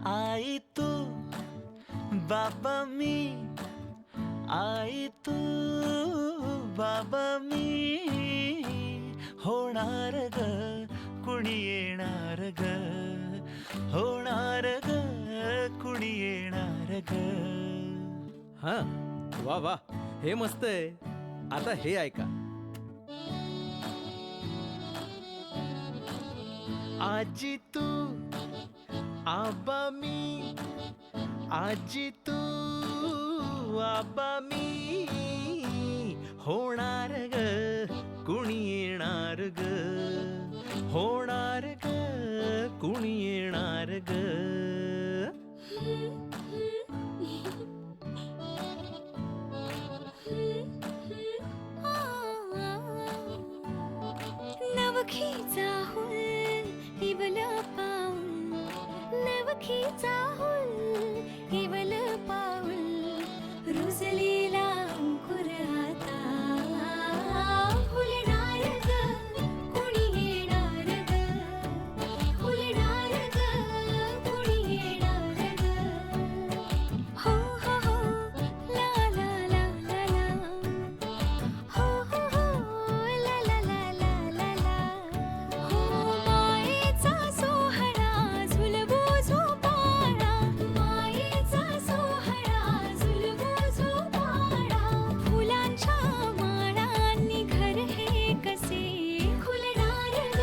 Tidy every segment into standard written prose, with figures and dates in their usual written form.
आई तू बाबा मी, आई तू बाबा मी, होणार ग कुणी येणार ग, होणार ग कुणी येणार ग. हा वा वा, हे मस्त आहे. आता हे ऐका. आजी तू आबा मी, आजी तू आबा मी, होणार ग कुणी येणार ग, होणार ग कुणी येणार ग. नवखीचा हुल इवल पाऊल, नवखीचा हुल इवल पाऊल, रुजलेला अंकुर आता फुलणार ग कुणी येणार ग, फुलणार ग कुणी येणार ग. हो हो हो ला ला ला ला ला, हो हो हो ला ला ला ला ला ला. हो मायेचा सोहळा झुलवू झोपाळा, मायेचा सोहळा झुलवू झोपाळा, फुलांच्या माळांनी घर हे कसे खुलणार ग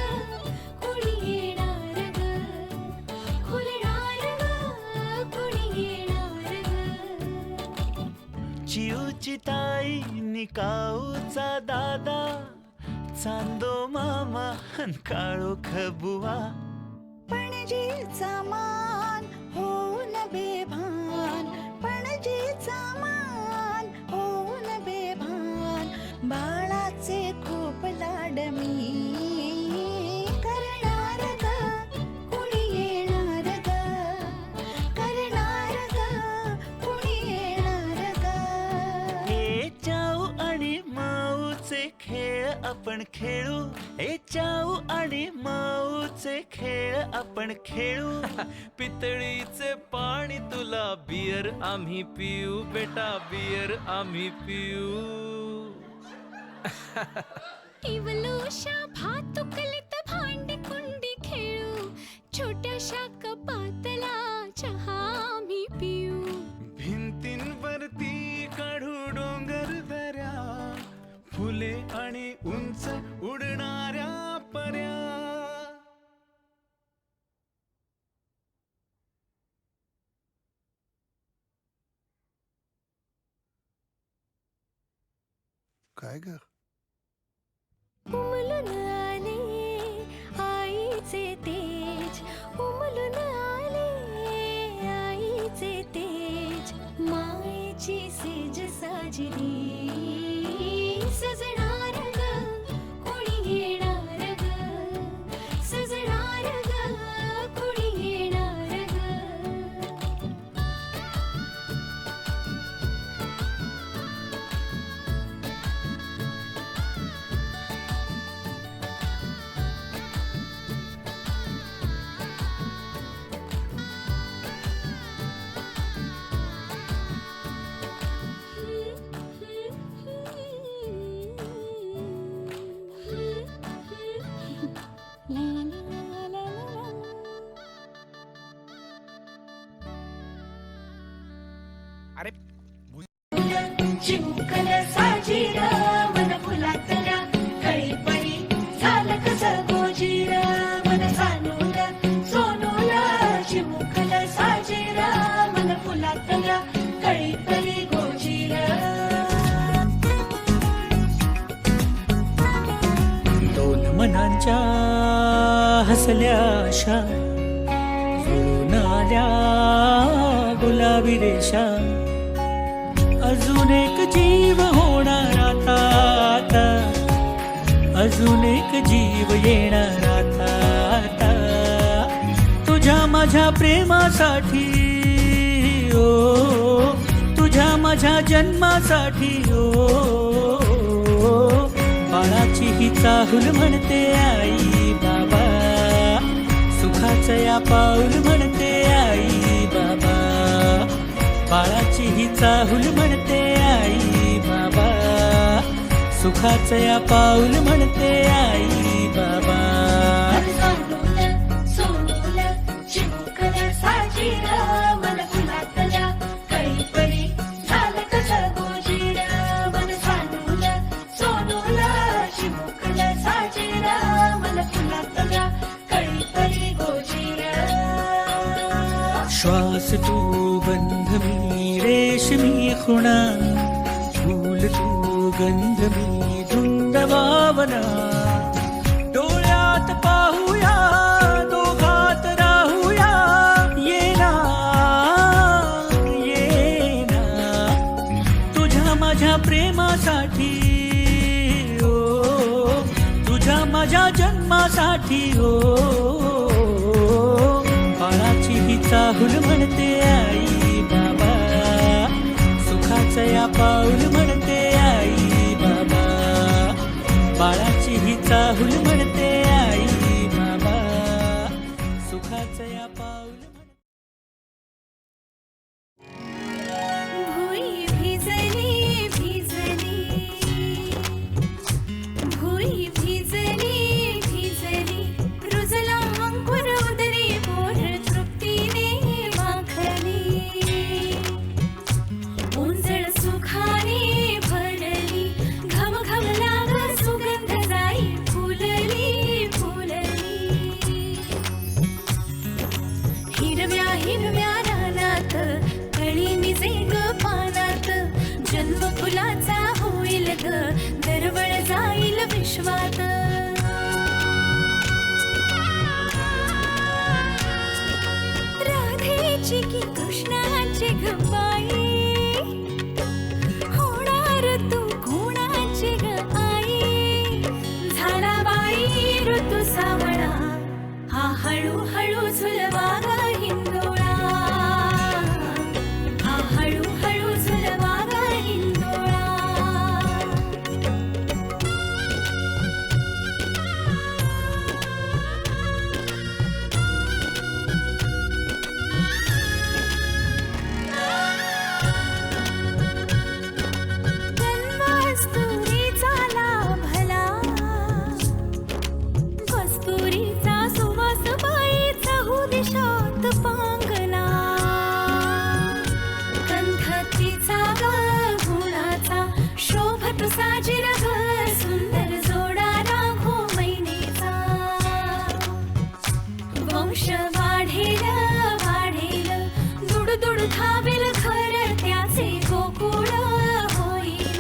कुणी येणार ग, खुलणार ग कुणी येणार ग. चिऊची ताई निकाऊचा दादा, चांदो मामा अन काळो खबुआ, पणजीचा मान होऊन बेभान, पणजीचा मान होऊन बेभान, बाळाचे खूप लाड मी करणार ग कुणी येणार ग, करणार ग कुणी येणार ग. ए चाऊ आणि माऊचे खेळ आपण खेळू, ए चाऊ आणि माऊचे खेळ आपण खेळू. पितळीचे पाणी तुला, बियर आम्ही पिऊ बेटा, बियर आम्ही पिऊ. इवलूशा भातुकलीत भांडी कुंडी खेळू, छोट्याशा कपातला चहा आम्ही पिऊ. भिंतींवरती काढू डोंगर दऱ्या, फुले आणि उंच उडणाऱ्या पर्या. काय ग? उमलून आले आईचे तेज, उमलून आले आईचे तेज, मायेची सेज साजरी सजणार ग कुणी येणार ग, सजणार ग कुणी येणार ग. अरे चिमुकल साजीर मन फुलातल्या कळीपरी झालं कसं गोजीर, मन सानूल सोनूल, चिमुकल साजीर मन फुलातल्या कळीपरी गोजीर. दोन मनांच्या हसल्या आशा, जुळून आल्या गुलाबी रेषा, अजून एक जीव होणार आता आता, अजून एक जीव येणार आता आता. तुझ्या माझ्या प्रेमासाठी ओ, तुझ्या माझ्या जन्मासाठी ओ, बाळाची ही चाहुल म्हणते आई बाबा, सुखाचं या पाऊल म्हणते आई बाळाची ही चाहुल म्हणते आई बाबा, सुखाचं या पाऊल म्हणते आई बाबा. सोनूल सोनूल चिमुकल साजीर मन फुलातल्या कळीपरी झालं कसं गोजीर. मन सानूल सोनूल चिमुकल साजीर मन फुलातल्या कळीपरी गोजीर. श्वास तू गंध मी रेशमी खुणा, फूल तू गंध मी धुंद भावना. डोळ्यात पाहूया दोघात राहूया, ये ना ये ना तुझ्या माझ्या प्रेमासाठी ओ, तुझ्या माझ्या जन्मासाठी हो. बाळाची ही चाहुल म्हणते आई बाबा, सुखाचं या पाऊल म्हणते आई बाबा. बाळाची ही चाहुल म्हणते आई बाबा, सुखाचं या पाऊल म्हणते. भुई भिजली भिजली, भुई भिजली भिजली, रुजला अंकुर उदरी पोर तृप्तीने माखली. उंजळ सुखाने भरली, घम घम लाग सुगंध जाई फुलली फुलली. हिरव्या हिरव्या रानात कळी निजे ग पानात, जन्म फुलाचा होईल ग दरवळ जाईल विश्वात. राधेची की कृष्णाची ग बाई, होणार तू कोणाची ग आई. झाला बाई ऋतू सावळा, हा हळूहळू झुलवा ग हिंदोळा, हा हळूहळू झुलवा ग हिंदोळा. कस्तुरीचा लाभला, कस्तुरीचा सुवास बाई चहू दिशात पांगला. कंठतीचा ग गुणाचा शोभत साजिर ग, सुंदर जोडा राघो मैनेचा. वंश वाढेल वाढेल, दुडदुड धावेल घर त्याचे गोकुळ होईल.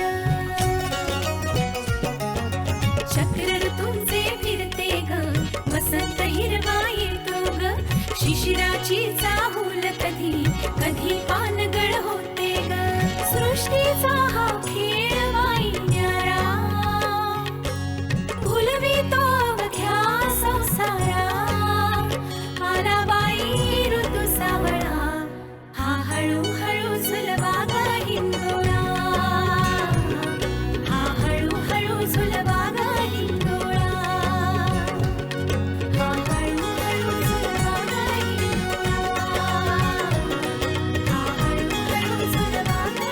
चक्र ऋतूंचे फिरते ग, वसंत हिरवा येतो ग. शिशिराची चाहूल कधी कधी पानगळ होते ग. सृष्टीचा हा खेळ वाई न्यारा, फुलवितो अवघ्या संसारा. आला बाई ऋतू सावळा, हा हळूहळू झुलवा ग हिंदोळा, हा हळूहळू झुलवा ग हिंदोळा, हा हळूहळू झुलवा ग हिंदोळा, हा हळूहळू झुलवा ग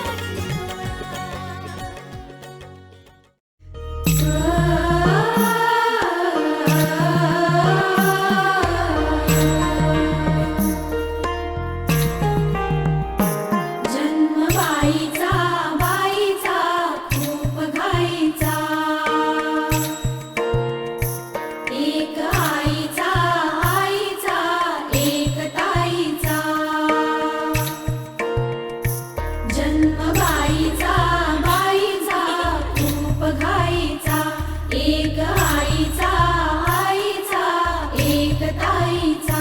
जन्म बाईचा बाईचा खूप घाईचा, एक आईचा आईचा एक ताईचा. जन्म बाईचा बाईचा खूप घाईचा, एक आईचा आईचा एक ताईचा.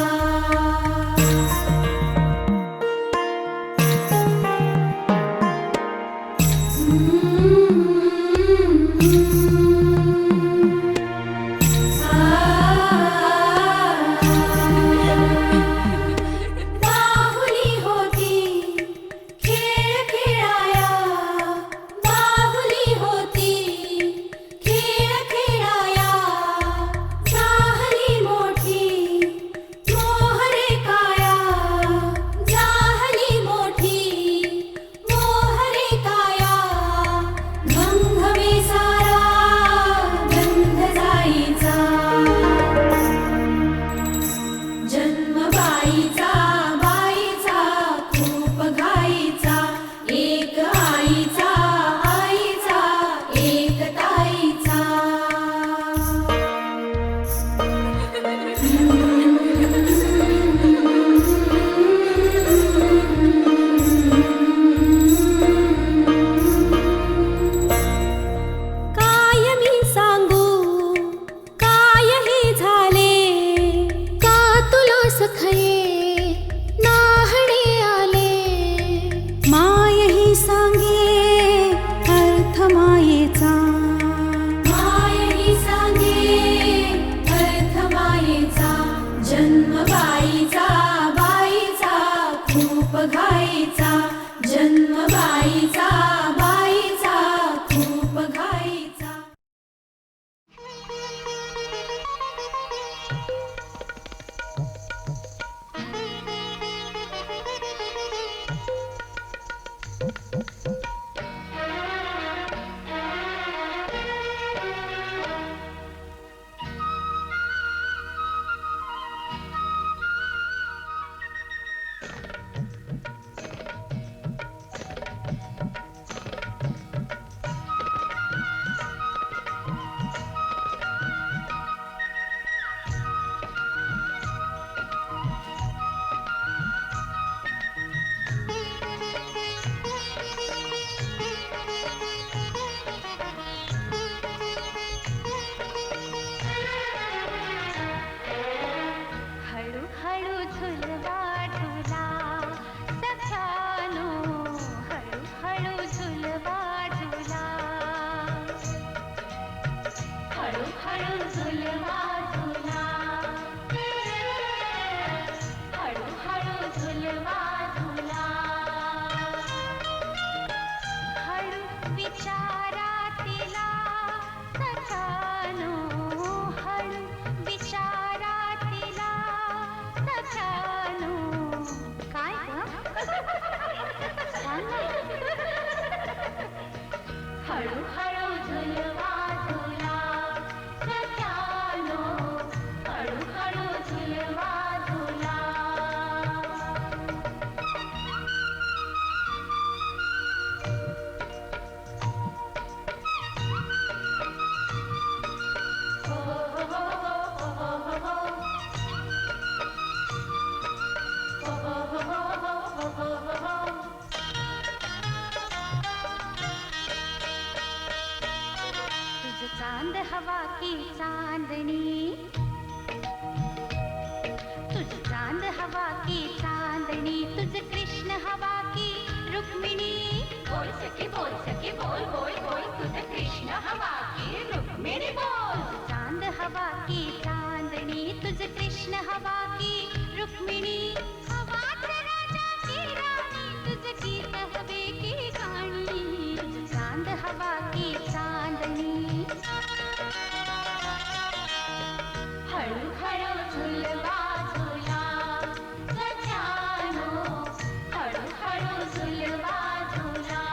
बाहुली होती खेळ खेळाया, बाहुली होती खेळ खेळाया. की चांदनी, तुझ चांद हवा की चांदनी, तुझ कृष्ण हवा की रुक्मिणी. बोल सके बोल बोल बोल, तुझ कृष्ण हवा की रुक्मिणी बोल. चांद हवा की चांदनी, तुझ कृष्ण हवा की रुक्मिणी. हवाच राजाची राणी, तुझ गीत हवे की गाणी. तुझ चांद हवा की चांदनी. हळू हळू झुलवा झुला सजानो, हळू हळू झुलवा झुला.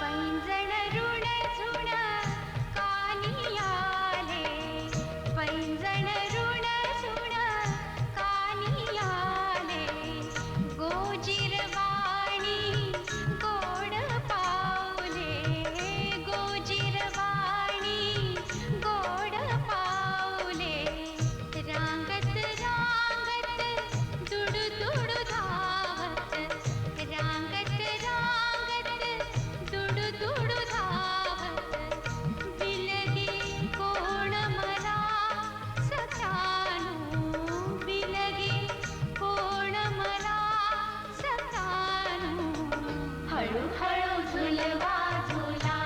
पैंजण ऋण झुण कानी आले, पैंजण ऋण झुण कानी आले. गोजिरवाणी गोड पाऊले, गोजिरवाणी गोड पाऊले. रांगत रांगत दुड दुड धावत, रांगत रांगत दुड दुड धावत. बिलगी कोण मला सखानू, बिलगी कोण मला सखानू. हळू हळू झुलवा झुला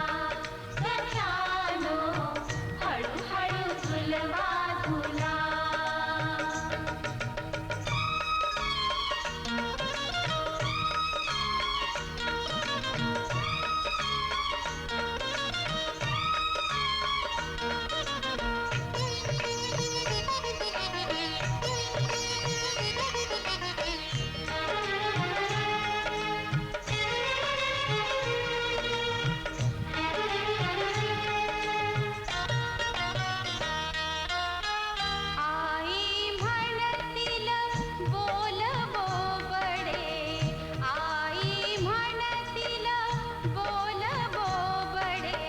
सखानो, हळू हळू झुलवा झुला. आई म्हणतील बोल बोबडे, आई म्हणतील बोल बोबडे.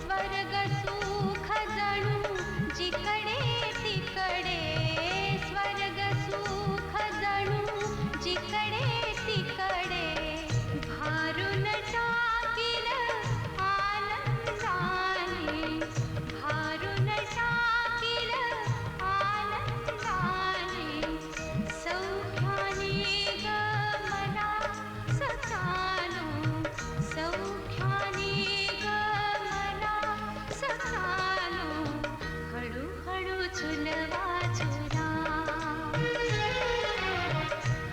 स्वर्ग सुख जणू जिकडे तिकडे, स्वर्ग सुख जणू जिकडे तिकडे. भारून टाकील आनंदाने, भारून टाकील आनंदाने. सौख्याने ग मला सखानो, सौख्याने ग मला सखानो. हळू हळू झुलवा झुला,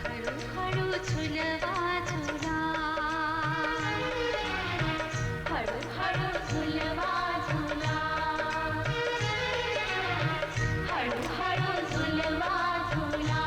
हळू हळू झुलवा झुला, हळू हळू झुलवा झुला, हळू हळू झुलवा झुला.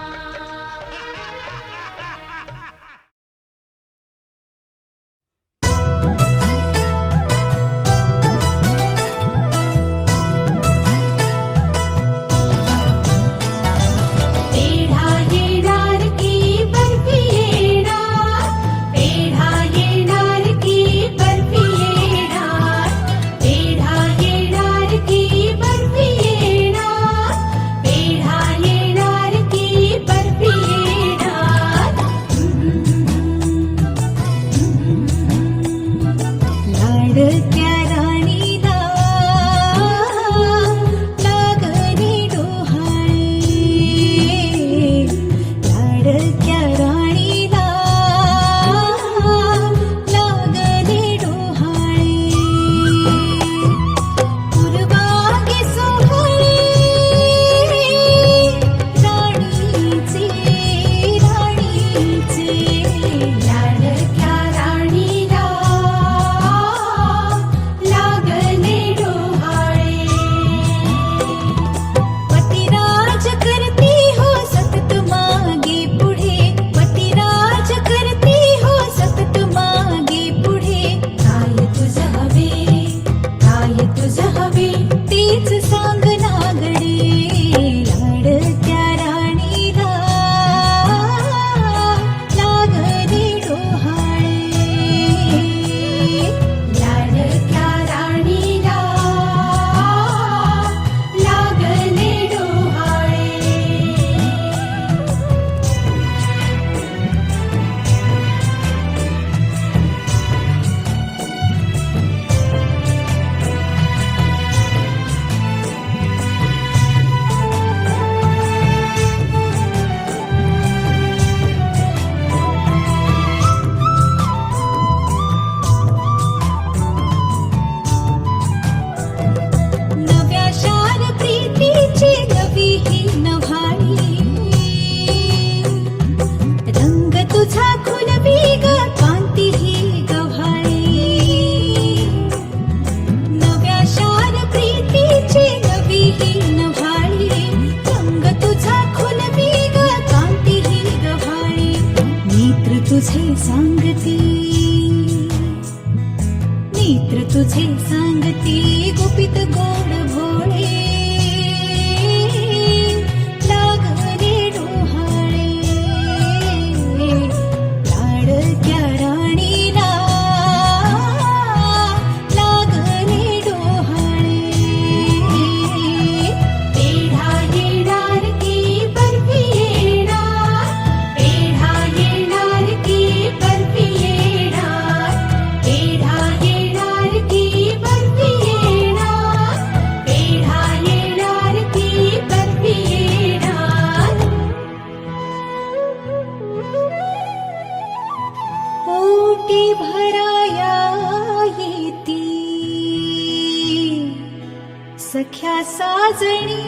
साजणी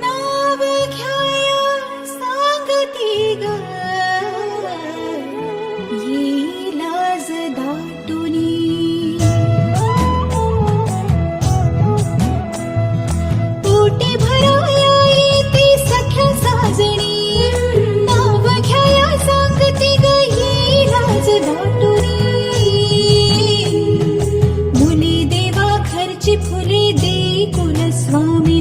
नाव घ्याया सांगती ग ये लाज दाटुनी पोटी भराया येते सख्या साजणी नाव घ्याया सांगती ग ये लाज दाटुनी मुली देवा घरची फुले दे कुलस्वामी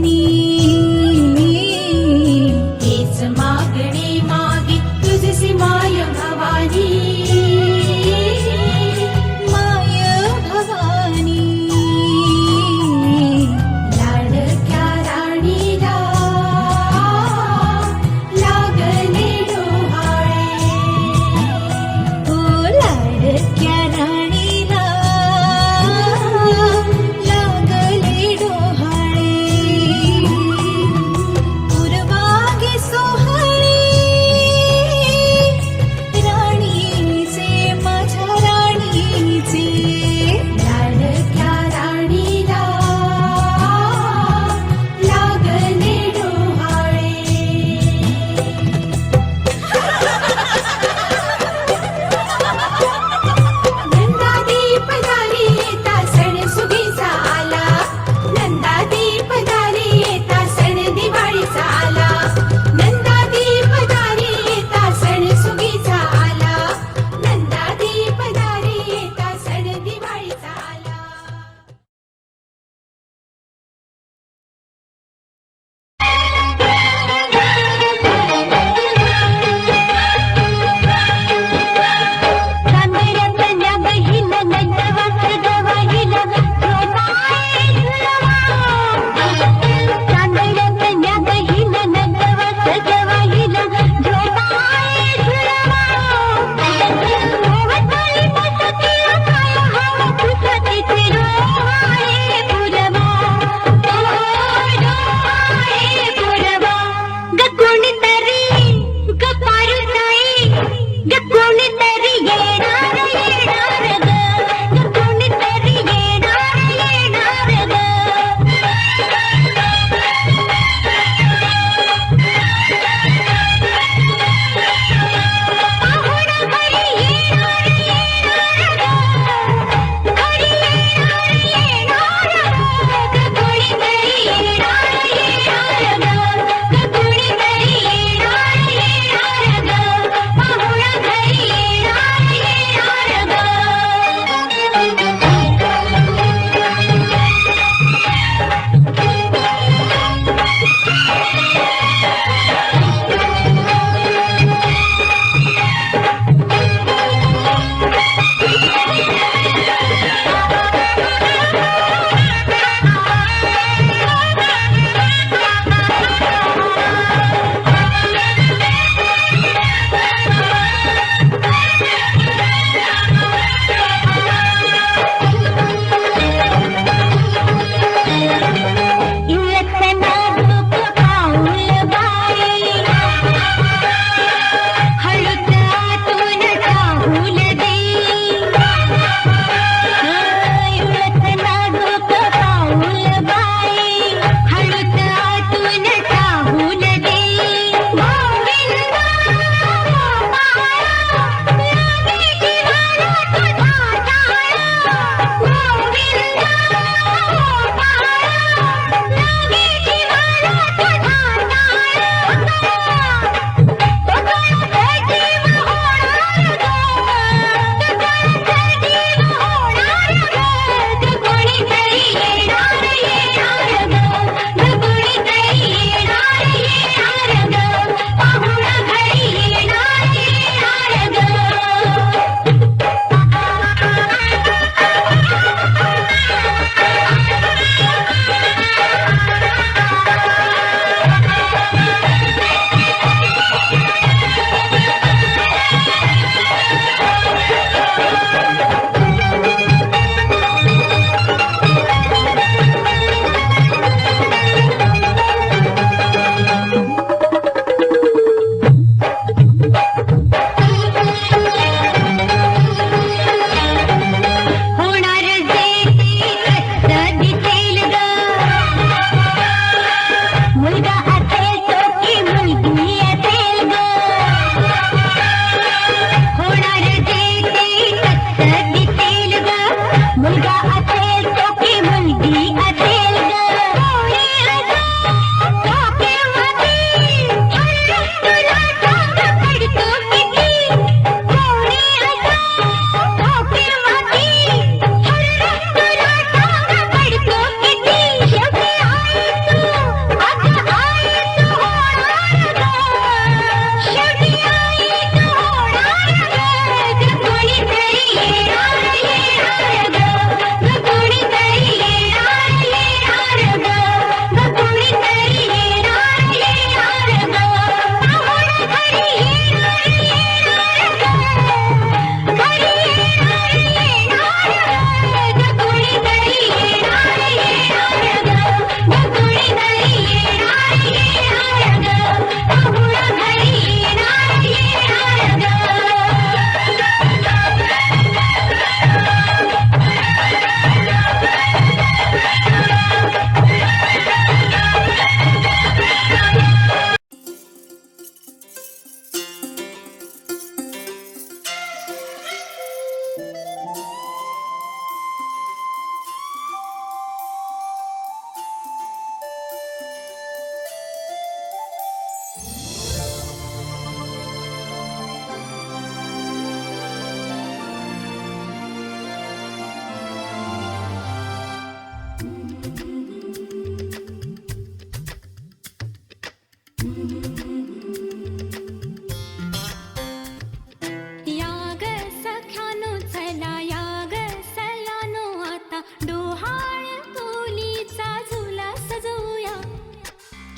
या ग सख्यानो चला या ग सयानो आता डोहाळ कोलीचा झुला सजवूया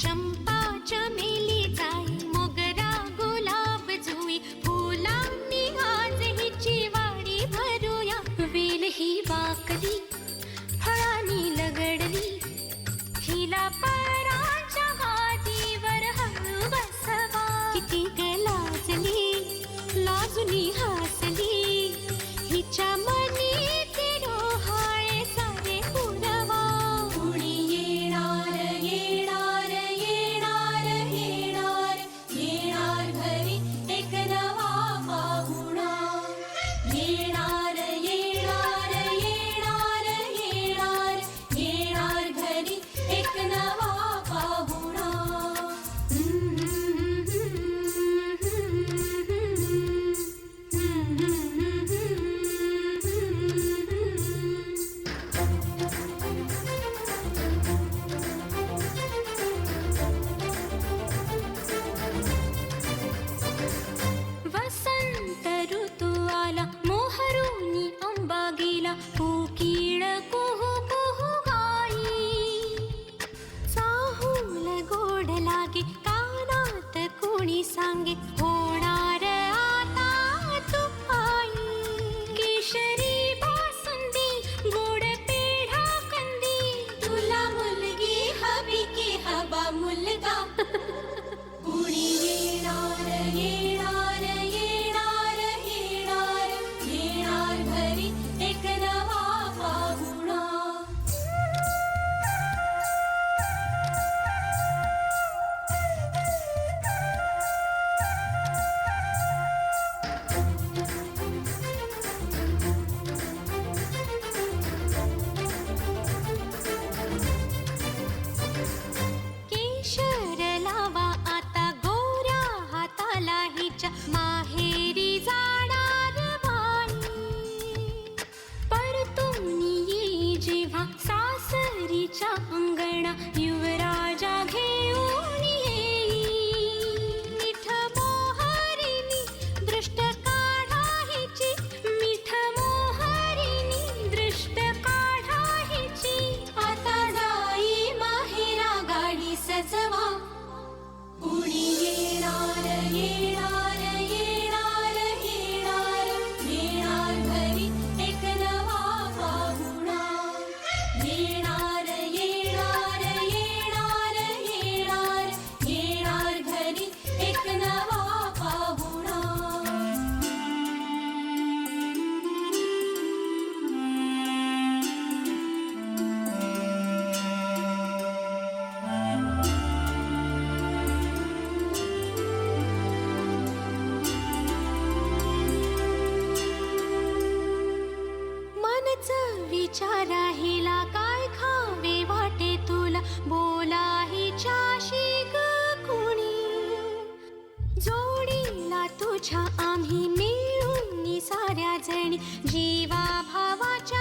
चंपा चमेली जाई मोगरा गुलाब जुई फुलांनी आज हिची वाडी भरूया वेल ही वाकली फळांनी लगडली हिला पराच्या गादीवर हळू बसवा किती ग लाजली लाजुनी हसली हिच्या मनी ते डोहाळे सारे पुरवा कुणी येणार येणार येणार येणार येणार घरी एक नवा पाहुणा येणार येणार येणार येणार येणार घरी एक नवा पाहुणा वसंत ऋतू आला मोहरुनी अंबा गेला कोकिळ कुहू कुहू गाई चाहूल गोड लागे कानात कोणी सांगे होणार आता तुपाई केशरी बासुंदी गोड पेढा कंदी तुला मुलगी हवी की हवा मुलगा कुणी येणार येणार येणार येणार येणार घरी एक नवा पाहुणा केशर लावा आता गोऱ्या हाताला हिच्या माहेरी जाणार बाई परतून येई जेव्हा सासरीच्या अंगणा युवराजा घेऊन येई मिठ मोहरिनी दृष्ट काढा हिची मिठ मोहरिनी दृष्ट काढा हिची आता जाई माहेरा गाडी सजवा कुणी येणार येणार येणार येणार येणार घरी एक नवा पाहुणा येणार येणार येणार येणार येणार घरी एक नवा पाहुणा मनच विचारा हिला काय खावे वाटे तुला बोला हिच्याशी ग कुणी जोडीला तुझ्या आम्ही मिळून साऱ्या जणी जीवा भावाच्या